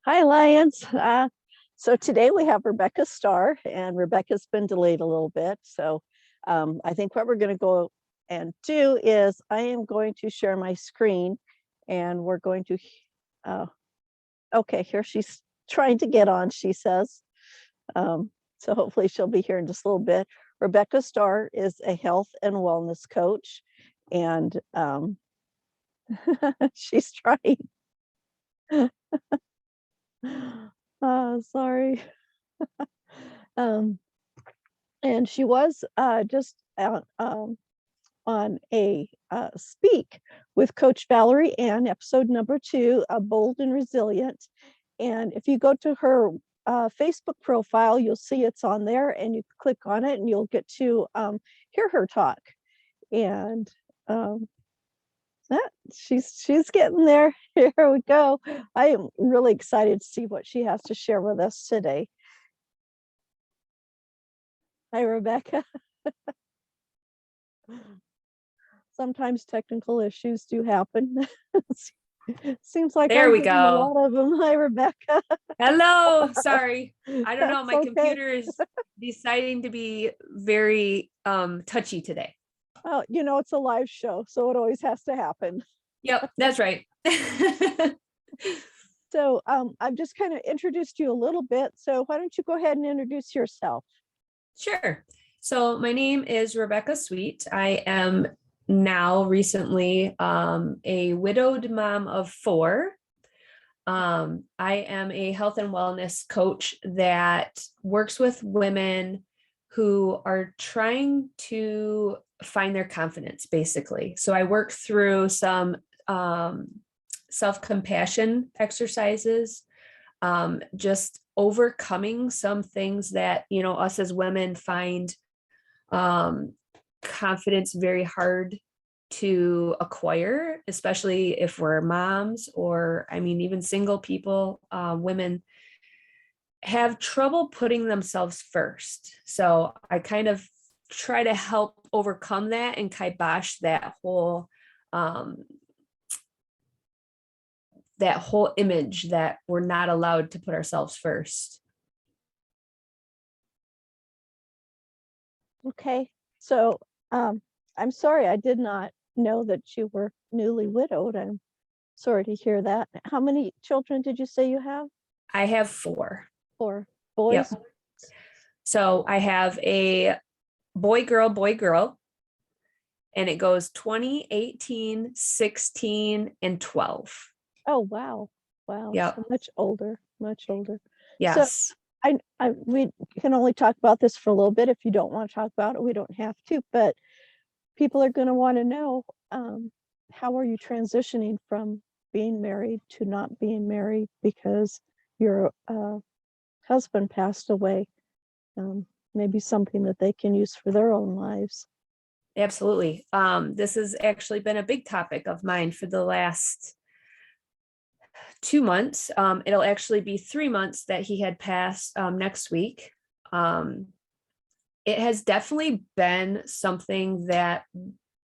Hi, Lions. So today we have Rebecca Starr, and Rebecca's been delayed a little bit. So I think what we're going to go and do is I am going to share my screen, and we're going to, uh, okay, here she's trying to get on, she says. So hopefully she'll be here in just a little bit. Rebecca Starr is a health and wellness coach, and she's trying. Sorry. Um, and she was just on a speak with Coach Valerie Ann, episode number 2, Bold and Resilient. And if you go to her Facebook profile, you'll see it's on there, and you click on it and you'll get to hear her talk. And she's getting there. Here we go. I am really excited to see what she has to share with us today. Hi, Rebecca. Sometimes technical issues do happen. Seems like there I'm we getting go. a lot of them. Hi, Rebecca. Hello. Sorry. I don't know. That's My okay. computer is deciding to be very touchy today. Oh, it's a live show, so it always has to happen. Yep, that's right. So I've just kind of introduced you a little bit. So why don't you go ahead and introduce yourself? Sure. So my name is Rebecca Sweet. I am now recently a widowed mom of 4. I am a health and wellness coach that works with women who are trying to find their confidence, basically. So I work through some self-compassion exercises, just overcoming some things that, us as women find confidence very hard to acquire, especially if we're moms, or even single people. Women have trouble putting themselves first. So I kind of try to help overcome that and kibosh that whole image that we're not allowed to put ourselves first. Okay. So I'm sorry, I did not know that you were newly widowed. I'm sorry to hear that. How many children did you say you have? I have 4. 4 boys? Yep. So I have a boy, girl, and it goes 20, 18, 16, and 12. Oh, wow. Wow. Yep. So much older. Yes. So we can only talk about this for a little bit. If you don't want to talk about it, we don't have to, but people are going to want to know, how are you transitioning from being married to not being married because your husband passed away? Maybe something that they can use for their own lives. Absolutely. This has actually been a big topic of mine for the last 2 months. It'll actually be 3 months that he had passed next week. It has definitely been something that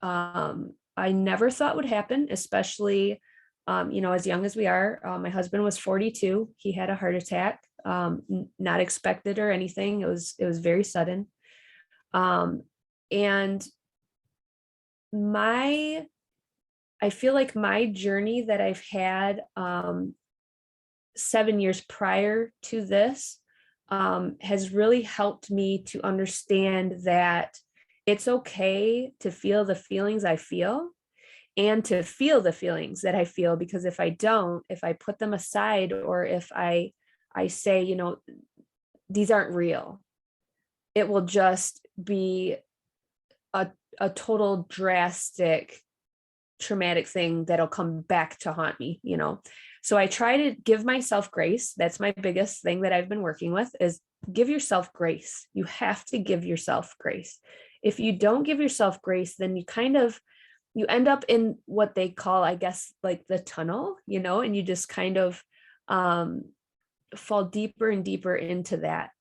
I never thought would happen, especially, as young as we are. My husband was 42. He had a heart attack, not expected or anything. It was very sudden. And I feel like my journey that I've had 7 years prior to this has really helped me to understand that it's okay to feel the feelings I feel and to feel the feelings that I feel, because if I put them aside, or if I say, these aren't real, it will just be a total drastic traumatic thing that'll come back to haunt me. So I try to give myself grace. That's my biggest thing that I've been working with, is give yourself grace. You have to give yourself grace. If you don't give yourself grace, then you end up in what they call, I guess, like the tunnel, and you just kind of fall deeper and deeper into that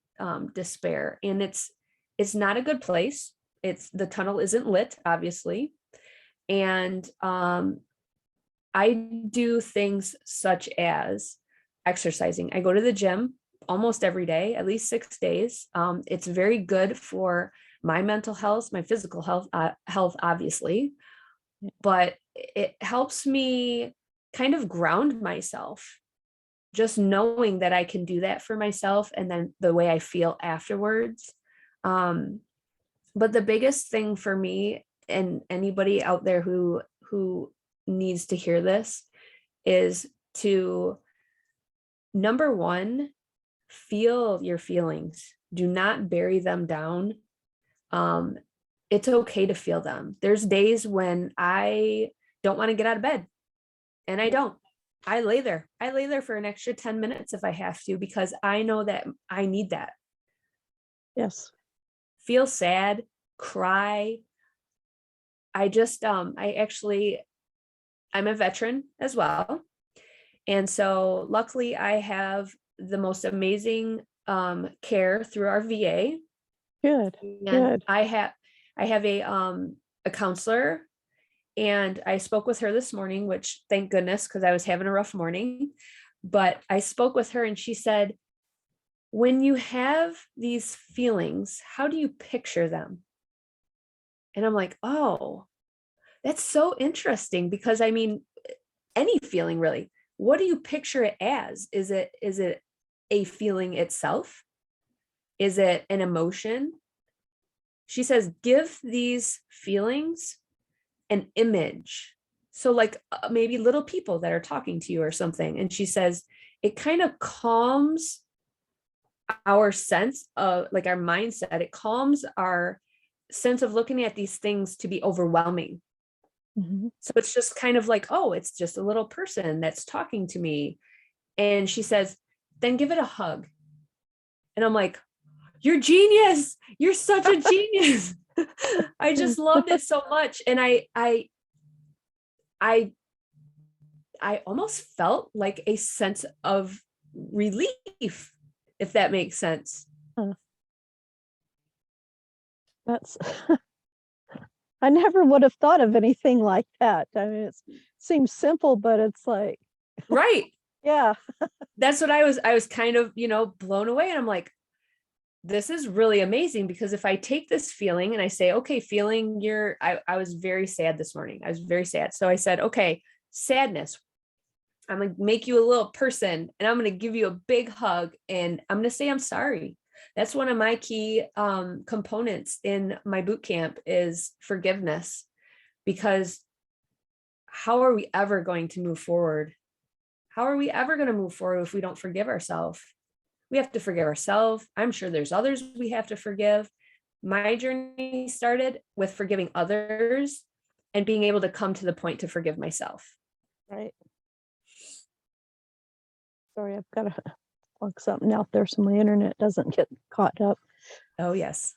despair. And it's not a good place. The tunnel isn't lit, obviously. And I do things such as exercising. I go to the gym almost every day, at least 6 days. It's very good for my mental health, my physical health, obviously, but it helps me kind of ground myself, just knowing that I can do that for myself and then the way I feel afterwards. But the biggest thing for me, and anybody out there who needs to hear this, is to, number one, feel your feelings. Do not bury them down. It's okay to feel them. There's days when I don't want to get out of bed, and I don't. I lay there. I lay there for an extra 10 minutes if I have to, because I know that I need that. Yes. Feel sad, cry. I'm a veteran as well. And so luckily I have the most amazing care through our VA. Good. And Good. I have a counselor, and I spoke with her this morning, which thank goodness, because I was having a rough morning. But I spoke with her and she said, when you have these feelings, how do you picture them? And I'm like, oh, that's so interesting, because I mean, any feeling really, what do you picture it as? Is it a feeling itself? Is it an emotion? She says, give these feelings an image. So like maybe little people that are talking to you or something. And she says, it kind of calms our sense of, like, our mindset. It calms our sense of looking at these things to be overwhelming. Mm-hmm. So it's just kind of like, oh, it's just a little person that's talking to me. And she says, then give it a hug. And I'm like, you're genius. You're such a genius. I just loved it so much. And I almost felt like a sense of relief, if that makes sense. That's I never would have thought of anything like that. I mean, it seems simple, but it's like, Right. yeah. That's what I was kind of, blown away. And I'm like, this is really amazing, because if I take this feeling and I say, okay, feeling I was very sad this morning. I was very sad. So I said, okay, sadness. I'm going to make you a little person, and I'm going to give you a big hug, and I'm going to say, I'm sorry. That's one of my key components in my boot camp is forgiveness, because how are we ever going to move forward? How are we ever going to move forward if we don't forgive ourselves? We have to forgive ourselves. I'm sure there's others we have to forgive. My journey started with forgiving others and being able to come to the point to forgive myself. Right. Sorry, I've got to plug something out there so my internet doesn't get caught up. Oh, yes.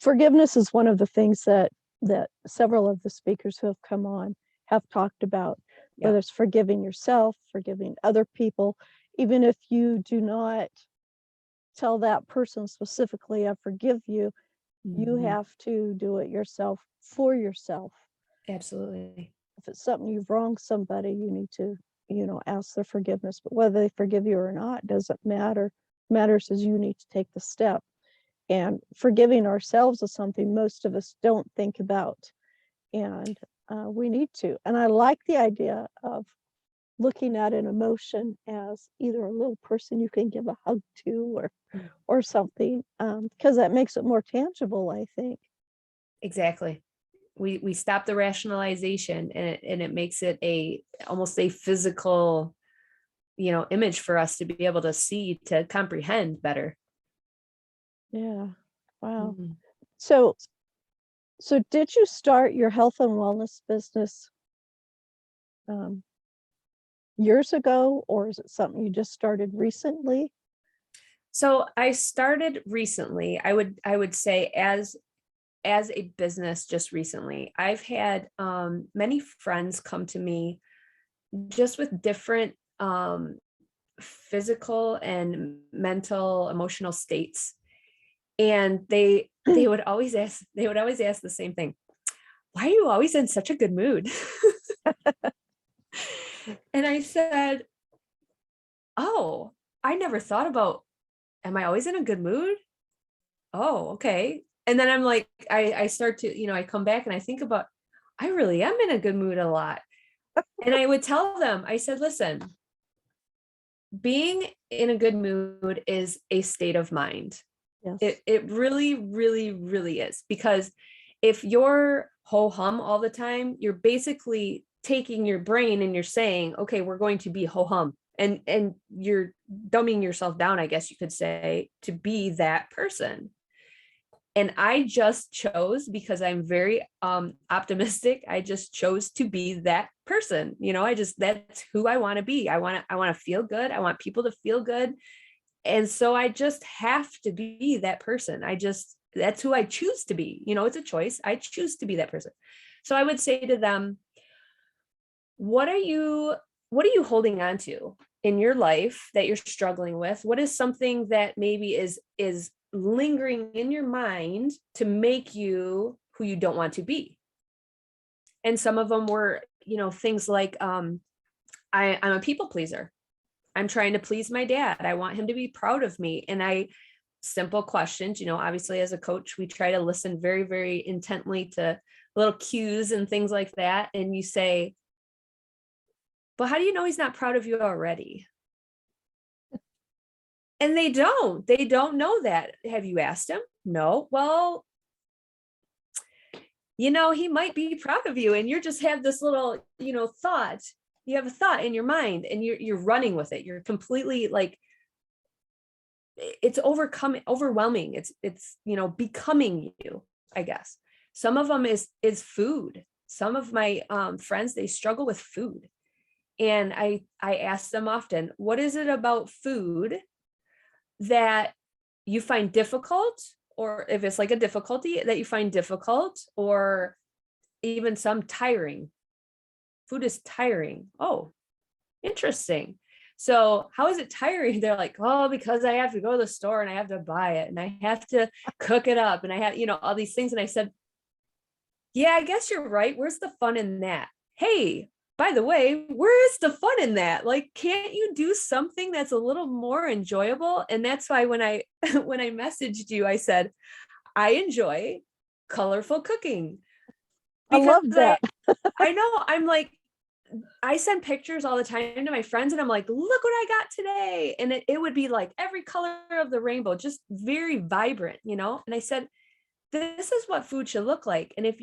Forgiveness is one of the things that several of the speakers who have come on have talked about, whether it's forgiving yourself, forgiving other people, even if you do not tell that person specifically, I forgive you, you have to do it yourself for yourself. Absolutely. If it's something you've wronged somebody, you need to, ask their forgiveness. But whether they forgive you or not doesn't matter. What matters is you need to take the step. And forgiving ourselves is something most of us don't think about. And we need to. And I like the idea of looking at an emotion as either a little person you can give a hug to or something, because that makes it more tangible, I think. Exactly. We stop the rationalization, and it makes it almost a physical, image for us to be able to see, to comprehend better. Yeah. Wow. So did you start your health and wellness business years ago, or is it something you just started recently? So I started recently. I would say as a business just recently. I've had many friends come to me just with different physical and mental, emotional states. And they would always ask the same thing. Why are you always in such a good mood? And I said, oh, I never thought about, am I always in a good mood? Oh, okay. And then I'm like, I start to, I come back and I think about, I really am in a good mood a lot. And I would tell them, I said, listen, being in a good mood is a state of mind. Yes. It really, really, really is. Because if you're ho hum all the time, you're basically taking your brain and you're saying, okay, we're going to be ho hum. And you're dumbing yourself down, I guess you could say, to be that person. And I just chose, because I'm very optimistic, I just chose to be that person. That's who I want to be. I want to feel good. I want people to feel good. And so I just have to be that person. That's who I choose to be. It's a choice. I choose to be that person. So I would say to them, what are you holding on to in your life that you're struggling with? What is something that maybe is lingering in your mind to make you who you don't want to be? And some of them were, things like, I'm a people pleaser. I'm trying to please my dad. I want him to be proud of me. And simple questions, obviously as a coach, we try to listen very, very intently to little cues and things like that. And you say, but how do you know he's not proud of you already? And they don't know that. Have you asked him? No. Well, he might be proud of you, and you just have this little, thought. You have a thought in your mind and you're running with it. You're completely like, it's overwhelming. It's becoming you, I guess. Some of them is food. Some of my friends, they struggle with food. And I ask them often, what is it about food that you find difficult, or if it's like a difficulty that you find difficult, or even some tiring? Food is tiring. Oh, interesting. So how is it tiring? They're like, oh, because I have to go to the store and I have to buy it and I have to cook it up and I have, all these things. And I said, yeah, I guess you're right. Where's the fun in that? Hey, by the way, where is the fun in that? Like, can't you do something that's a little more enjoyable? And that's why when I when I messaged you, I said, I enjoy colorful cooking, I because love that. I know I'm like, I send pictures all the time to my friends and I'm like, look what I got today. And it would be like every color of the rainbow, just very vibrant, And I said, this is what food should look like. And if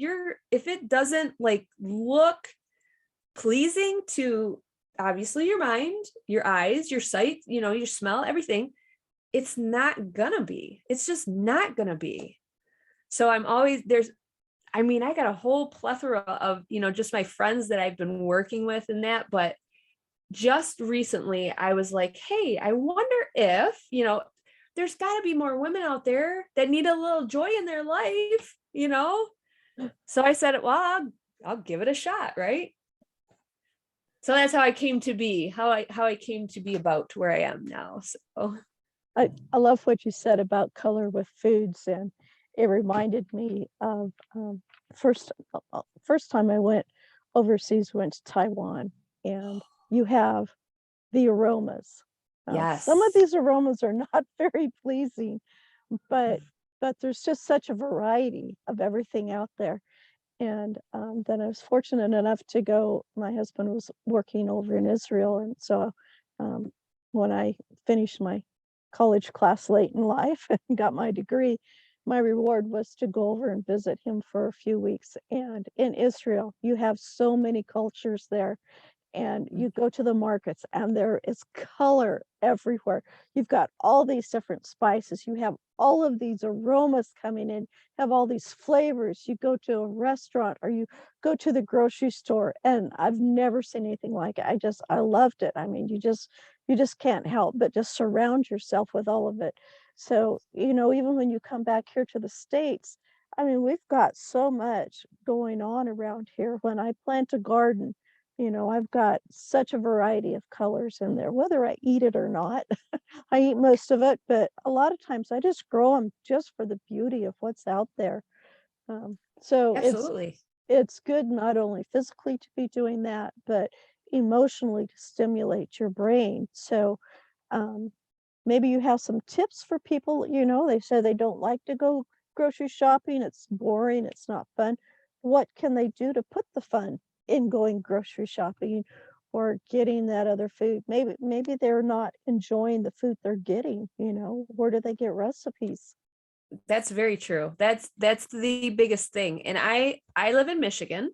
it doesn't like look pleasing to obviously your mind, your eyes, your sight, your smell, everything, it's not gonna be. It's just not gonna be. So I'm always I got a whole plethora of, just my friends that I've been working with and that, but just recently I was like, hey, I wonder if, there's got to be more women out there that need a little joy in their life. So I said, well, I'll give it a shot, right? So that's how I came to be, how I came to be about where I am now. So I love what you said about color with foods, and it reminded me of first time I went overseas, went to Taiwan, and you have the aromas. Some of yes. these aromas are not very pleasing, but there's just such a variety of everything out there. And then I was fortunate enough to go. My husband was working over in Israel, and so um, when I finished my college class late in life and got my degree, my reward was to go over and visit him for a few weeks. And in Israel, you have so many cultures there, and you go to the markets and there is color everywhere. You've got all these different spices. You have all of these aromas coming in, have all these flavors. You go to a restaurant or you go to the grocery store, and I've never seen anything like it. I loved it. I mean, you just can't help but just surround yourself with all of it. So, even when you come back here to the States, I mean, we've got so much going on around here. When I plant a garden, I've got such a variety of colors in there, whether I eat it or not. I eat most of it, but a lot of times I just grow them just for the beauty of what's out there. So Absolutely. it's good not only physically to be doing that, but emotionally to stimulate your brain. So Maybe you have some tips for people, they say they don't like to go grocery shopping. It's boring. It's not fun. What can they do to put the fun in going grocery shopping or getting that other food? Maybe they're not enjoying the food they're getting, where do they get recipes? That's very true. That's the biggest thing. And I live in Michigan.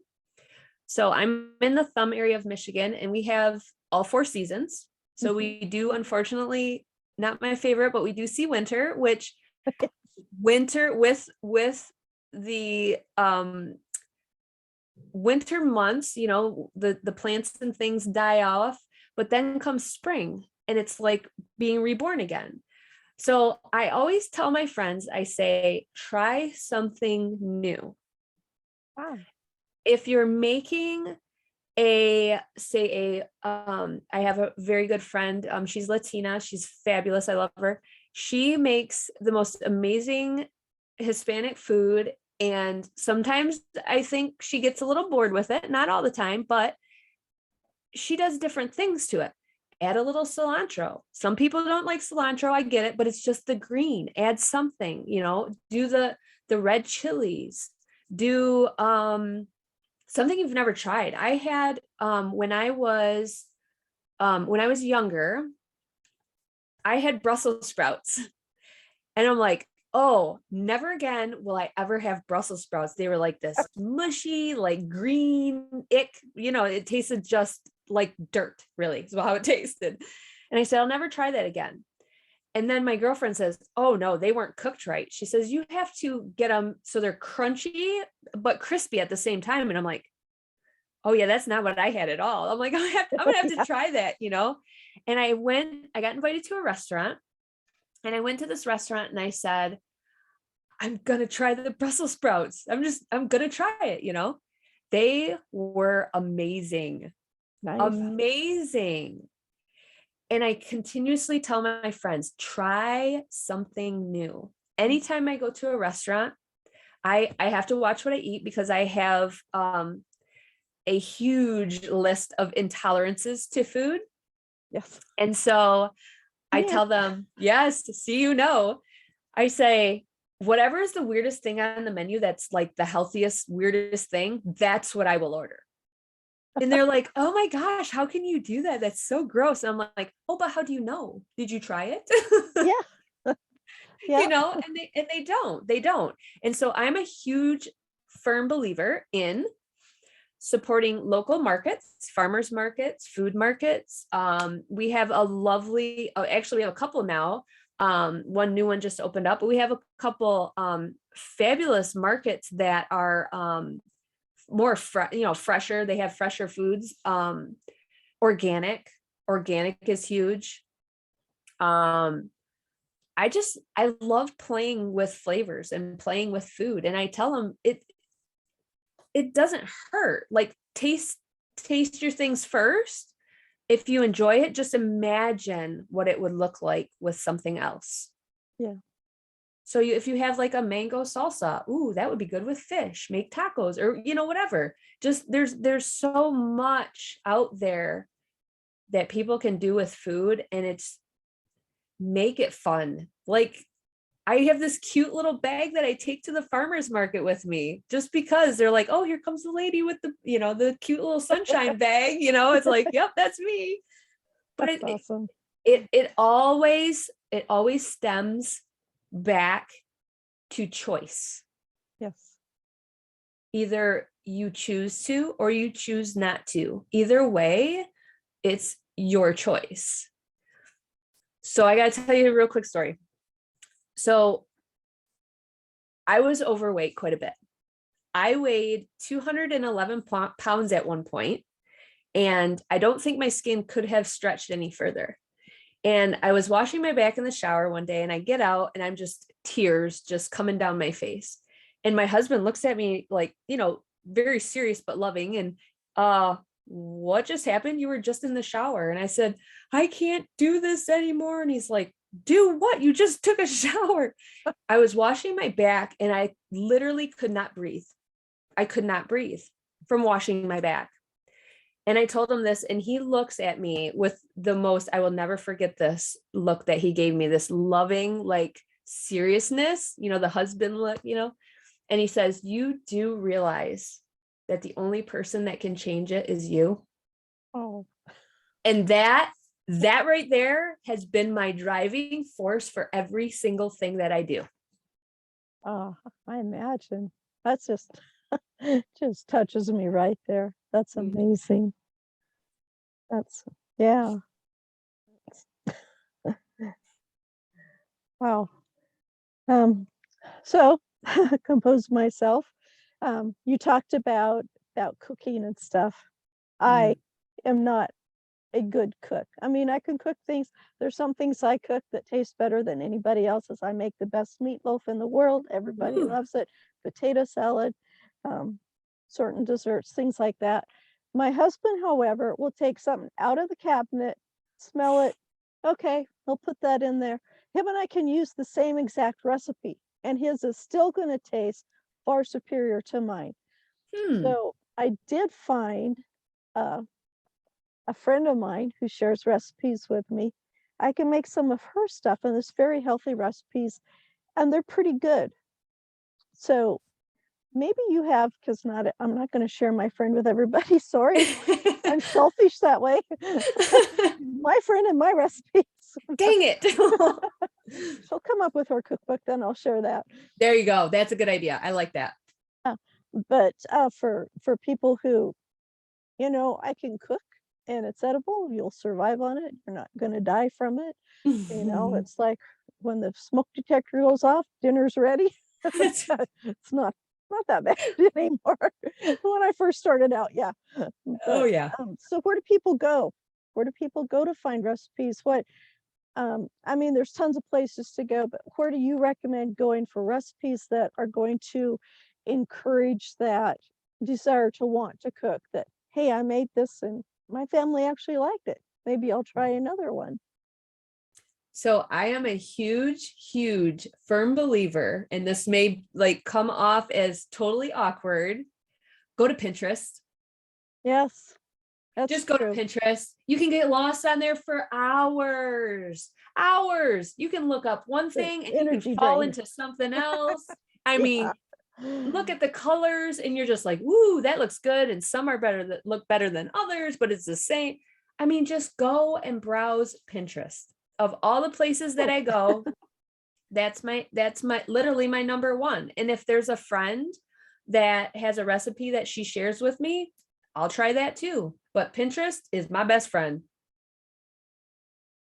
So I'm in the thumb area of Michigan, and we have all 4 seasons. So Mhm. we do, unfortunately, not my favorite, but we do see winter, which winter with the winter months, the plants and things die off, but then comes spring and it's like being reborn again. So I always tell my friends, I say, try something new. Wow. If you're making I have a very good friend. She's Latina. She's fabulous. I love her. She makes the most amazing Hispanic food. And sometimes I think she gets a little bored with it, not all the time, but she does different things to it. Add a little cilantro. Some people don't like cilantro. I get it, but it's just the green. Add something, do the red chilies, do something you've never tried. I had when I was younger, I had Brussels sprouts. And I'm like, oh, never again will I ever have Brussels sprouts. They were like this mushy, like green ick, it tasted just like dirt, really, is how it tasted. And I said, I'll never try that again. And then my girlfriend says, oh no, they weren't cooked right. She says, you have to get them so they're crunchy, but crispy at the same time. And I'm like, oh yeah, that's not what I had at all. I'm like, I'm gonna have to try that, And I got invited to a restaurant, and I went to this restaurant and I said, I'm gonna try the Brussels sprouts. I'm gonna try it. They were amazing. Nice. Amazing. And I continuously tell my friends, try something new. Anytime I go to a restaurant, I have to watch what I eat because I have a huge list of intolerances to food. Yes. And so I tell them, yes, I say, whatever is the weirdest thing on the menu that's like the healthiest, weirdest thing, that's what I will order. And they're like, oh my gosh, how can you do that? That's so gross. And I'm like, oh, but how do you know? Did you try it? Yeah. Yeah. And they don't. And so I'm a huge firm believer in supporting local markets, farmers markets, food markets. We have a lovely, actually we have a couple now. One new one just opened up, but we have a couple fabulous markets that are more fresher. They have fresher foods. Organic is huge. I love playing with flavors and playing with food. And I tell them it doesn't hurt. Like taste your things first. If you enjoy it, just imagine what it would look like with something else. Yeah. So if you have like a mango salsa, ooh, that would be good with fish. Make tacos or whatever. Just there's so much out there that people can do with food, and it's make it fun. Like I have this cute little bag that I take to the farmer's market with me just because they're like, oh, here comes the lady with the cute little sunshine bag, it's like, yep, that's me. But That's awesome. It always stems back to choice. Yes. Either you choose to or you choose not to. Either way, it's your choice. So I got to tell you a real quick story. So I was overweight quite a bit. I weighed 211 pounds at one point, and I don't think my skin could have stretched any further. And I was washing my back in the shower one day, and I get out and I'm just tears just coming down my face. And my husband looks at me like, very serious but loving. And what just happened? You were just in the shower. And I said, I can't do this anymore. And he's like, do what? You just took a shower. I was washing my back and I literally could not breathe. I could not breathe from washing my back. And I told him this, and he looks at me with the most, I will never forget this look that he gave me, this loving, like seriousness, the husband look, and he says, "You do realize that the only person that can change it is you." Oh, And that right there has been my driving force for every single thing that I do. oh, I imagine. That's just touches me right there. That's amazing. That's, yeah. Wow. So compose myself. You talked about cooking and stuff. I am not a good cook. I mean, I can cook things. There's some things I cook that taste better than anybody else's. I make the best meatloaf in the world. Everybody Ooh. loves it. Potato salad, um, certain desserts, things like that. My husband, however, will take something out of the cabinet, smell it. Okay, he'll put that in there. Him and I can use the same exact recipe, and his is still going to taste far superior to mine. So I did find uh, a friend of mine who shares recipes with me. I can make some of her stuff, and it's very healthy recipes, and they're pretty good. So maybe you have, because I'm not going to share my friend with everybody. Sorry, I'm selfish that way. My friend and my recipes. Dang it. She'll come up with her cookbook, then I'll share that. There you go. That's a good idea. I like that. But for people who, I can cook and it's edible, you'll survive on it. You're not going to die from it. It's like when the smoke detector goes off, dinner's ready. It's not that bad anymore. When I first started out, yeah. Oh But, yeah. so where do people go? Where do people go to find recipes? I mean, there's tons of places to go, but where do you recommend going for recipes that are going to encourage that desire to want to cook? That, hey, I made this and my family actually liked it. Maybe I'll try another one. So I am a huge, huge firm believer, and this may like come off as totally awkward. Go to Pinterest. Yes, that's Just go to true. Pinterest. You can get lost on there for hours. Hours. You can look up one It's an thing and you can energy fall drain. into something else. I Yeah. mean, look at the colors and you're just like, woo, that looks good. And some are better that look better than others, but it's the same. I mean, just go and browse Pinterest. Of all the places that I go, that's my literally my number one. And if there's a friend that has a recipe that she shares with me, I'll try that too. But Pinterest is my best friend.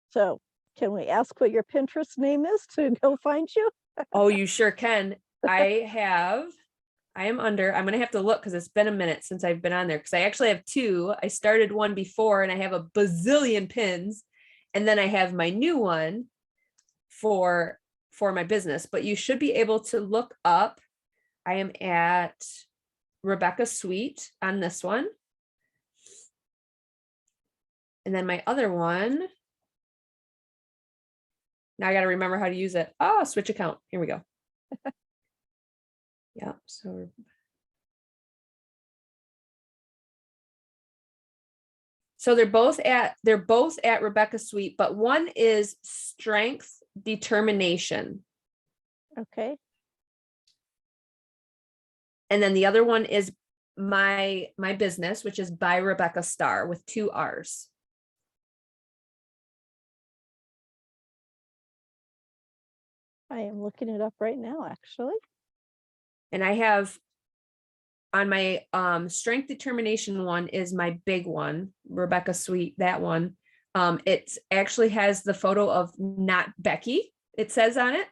So can we ask what your Pinterest name is to go find you? Oh, you sure can. I'm going to have to look because it's been a minute since I've been on there because I actually have two. I started one before and I have a bazillion pins. And then I have my new one for my business, but you should be able to look up. I am at Rebecca Sweet on this one. And then my other one, now I got to remember how to use it. Oh, switch account. Here we go. Yeah. So they're both at Rebecca Sweet, but one is strength determination. Okay. And then the other one is my business, which is by Rebecca Starr with 2 R's. I am looking it up right now, actually. And I have on my strength determination one is my big one, Rebecca Sweet, that one. It actually has the photo of not Becky, it says on it.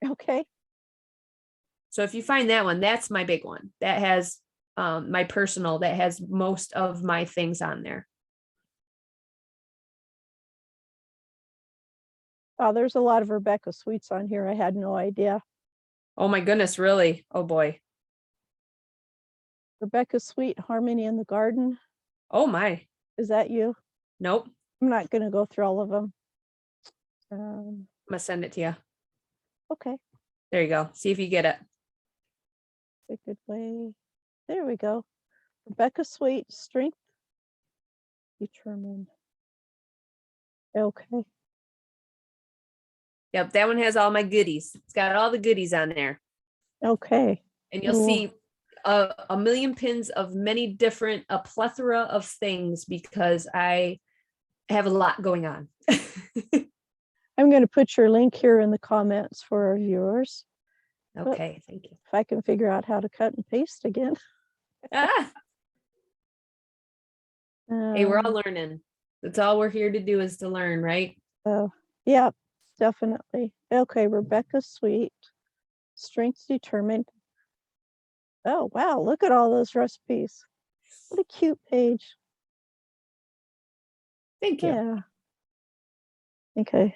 Okay. So if you find that one, that's my big one. That has my personal, that has most of my things on there. Oh, there's a lot of Rebecca Sweets on here. I had no idea. Oh my goodness, really? Oh boy. Rebecca Sweet, Harmony in the Garden. Oh my. Is that you? Nope. I'm not going to go through all of them. I'm gonna send it to you. Okay. There you go. See if you get it. A good way. There we go. Rebecca Sweet, Strength determined. Okay. Yep, that one has all my goodies. It's got all the goodies on there. Okay. And you'll Cool. see a million pins of many different, a plethora of things because I have a lot going on. I'm going to put your link here in the comments for our viewers. Okay, thank you. If I can figure out how to cut and paste again. Ah, hey, we're all learning. That's all we're here to do is to learn, right? Oh, yeah, definitely. Okay, Rebecca Sweet, strength determined. Oh, wow, look at all those recipes. What a cute page. Thank you. Yeah. I think I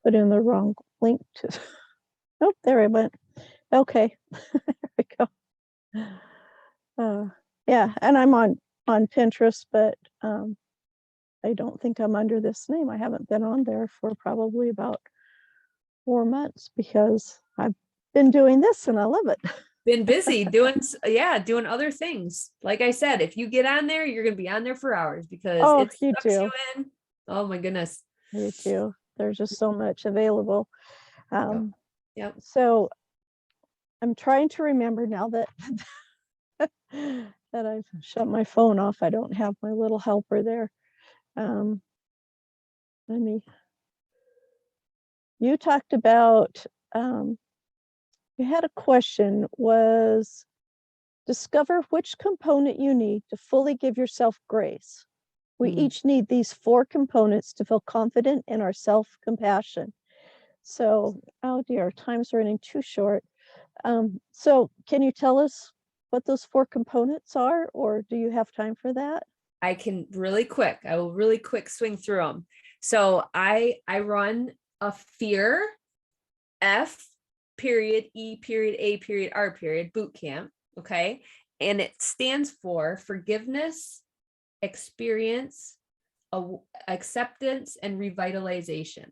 put in the wrong link to. Oh, there it went. Okay, there we go. Yeah, and I'm on Pinterest, but I don't think I'm under this name. I haven't been on there for probably about 4 months because I've been doing this and I love it. Been busy doing other things. Like I said, if you get on there, you're gonna be on there for hours because it you sucks do. you in. Oh my goodness. You do. There's just so much available. Yep. So I'm trying to remember now that that I've shut my phone off. I don't have my little helper there. You talked about, you had a question, was discover which component you need to fully give yourself grace. We each need these 4 components to feel confident in our self-compassion. So, oh dear, time's running too short. So can you tell us what those 4 components are, or do you have time for that? I can really quick. I will really quick swing through them. So I run a fear, F period, E period, A period, R period boot camp. Okay. And it stands for forgiveness, experience, acceptance, and revitalization.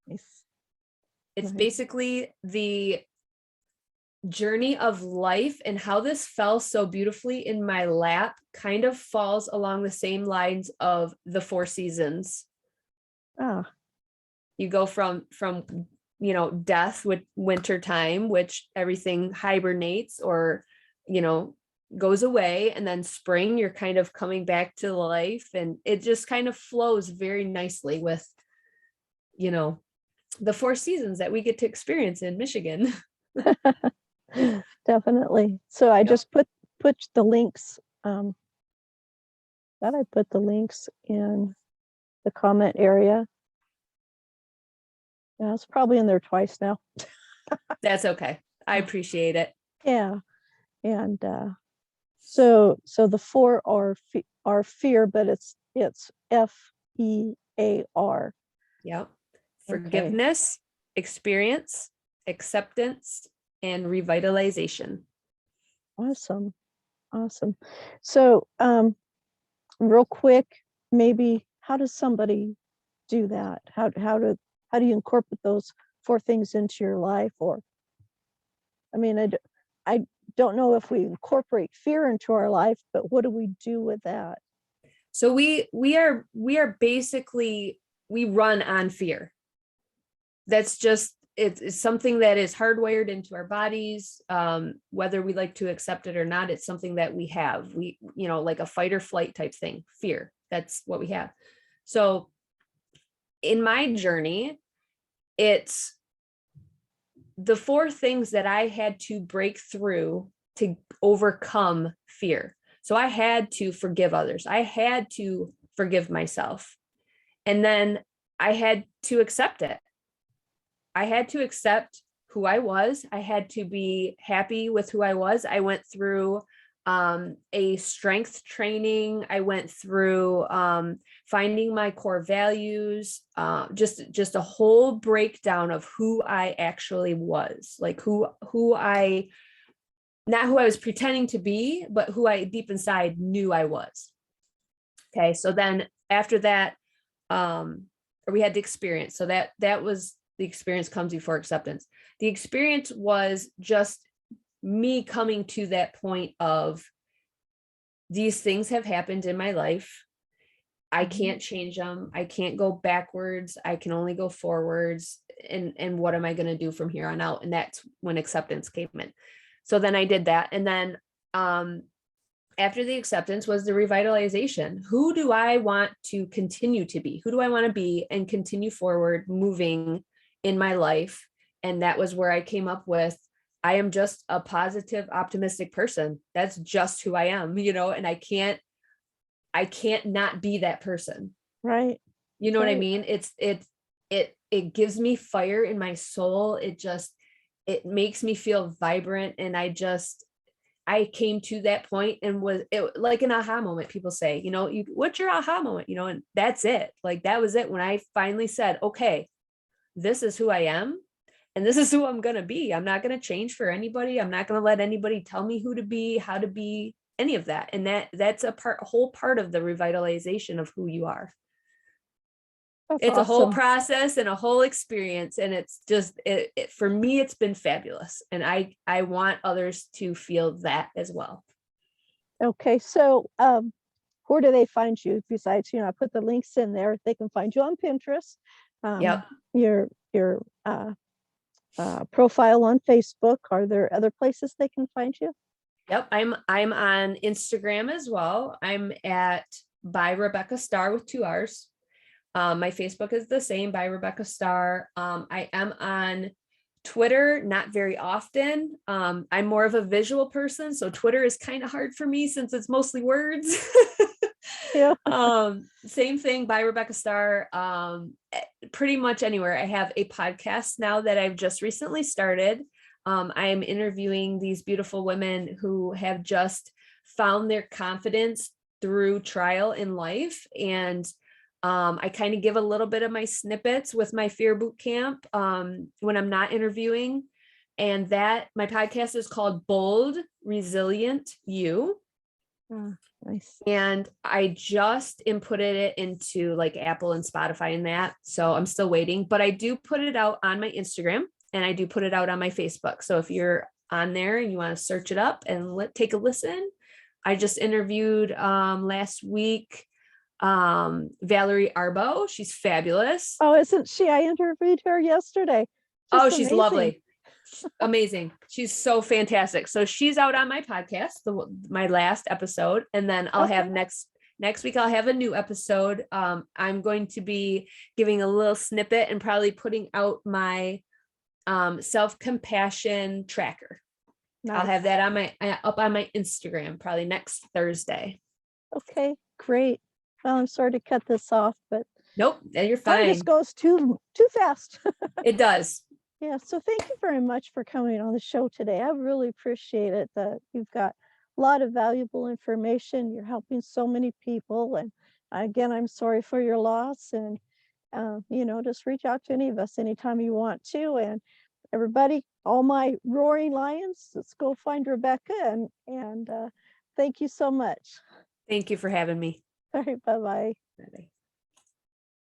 Nice. It's Nice. basically the journey of life, and how this fell so beautifully in my lap kind of falls along the same lines of the 4 seasons. You go from death with winter time, which everything hibernates or goes away, and then spring you're kind of coming back to life, and it just kind of flows very nicely with the 4 seasons that we get to experience in Michigan. Definitely. So I just put the links, that I put the links in the comment area. Yeah, it's probably in there twice now. That's okay. I appreciate it. Yeah. And so the 4 are fear, but it's FEAR. Yep. Forgiveness, experience, acceptance, and revitalization. Awesome. So real quick, maybe how does somebody do that? How do you incorporate those 4 things into your life? Or I mean, I don't know if we incorporate fear into our life, but what do we do with that? So we are basically, we run on fear. That's just, it's something that is hardwired into our bodies, whether we like to accept it or not. It's something that we have. We like a fight or flight type thing, fear. That's what we have. So in my journey, it's the 4 things that I had to break through to overcome fear. So I had to forgive others. I had to forgive myself. And then I had to accept it. I had to accept who I was. I had to be happy with who I was. I went through a strength training. I went through finding my core values, just a whole breakdown of who I actually was, like not who I was pretending to be, but who I deep inside knew I was. Okay. So then after that, we had the experience. So that was the experience comes before acceptance. The experience was just me coming to that point of these things have happened in my life. I can't change them. I can't go backwards. I can only go forwards. And what am I going to do from here on out? And that's when acceptance came in. So then I did that. And then after the acceptance was the revitalization. Who do I want to continue to be? Who do I want to be and continue forward moving in my life? And that was where I came up with, I am just a positive, optimistic person. That's just who I am, and I can't not be that person. Right. You know what I Right. mean? It gives me fire in my soul. It makes me feel vibrant. And I came to that point and was it like an aha moment. People say, what's your aha moment? And that's it. Like, that was it. When I finally said, okay, this is who I am. And this is who I'm going to be. I'm not going to change for anybody. I'm not going to let anybody tell me who to be, how to be, any of that. And that's a whole part of the revitalization of who you are. That's It's a whole awesome. process and a whole experience. And it's just, for me, it's been fabulous. And I want others to feel that as well. Okay. So, where do they find you besides, I put the links in there. They can find you on Pinterest. Yep. Your profile on Facebook. Are there other places they can find you? Yep. I'm on Instagram as well. I'm at by Rebecca Starr with 2 R's. My Facebook is the same, by Rebecca Starr. I am on Twitter, not very often. I'm more of a visual person, so Twitter is kind of hard for me since it's mostly words. Yeah. Same thing, by Rebecca Starr. Pretty much anywhere. I have a podcast now that I've just recently started. I am interviewing these beautiful women who have just found their confidence through trial in life. And I kind of give a little bit of my snippets with my fear boot camp when I'm not interviewing. And my podcast is called Bold, Resilient You. Oh, nice. And I just inputted it into like Apple and Spotify and that. So I'm still waiting, but I do put it out on my Instagram and I do put it out on my Facebook. So if you're on there and you want to search it up and take a listen, I just interviewed last week Valerie Arbo. She's fabulous. Oh, isn't she? I interviewed her yesterday. Oh, Just she's amazing. lovely. Amazing. She's so fantastic. So she's out on my podcast, my last episode, and then I'll have next week I'll have a new episode. I'm going to be giving a little snippet and probably putting out my self-compassion tracker. Nice. I'll have that on up on my Instagram probably next Thursday. Okay, great. Well, I'm sorry to cut this off, but nope, you're fine. It just goes too fast. It does. Yeah, so thank you very much for coming on the show today. I really appreciate it that you've got a lot of valuable information. You're helping so many people. And again, I'm sorry for your loss. And, just reach out to any of us anytime you want to. And everybody, all my roaring lions, let's go find Rebecca. And thank you so much. Thank you for having me. All right, bye-bye. Bye-bye.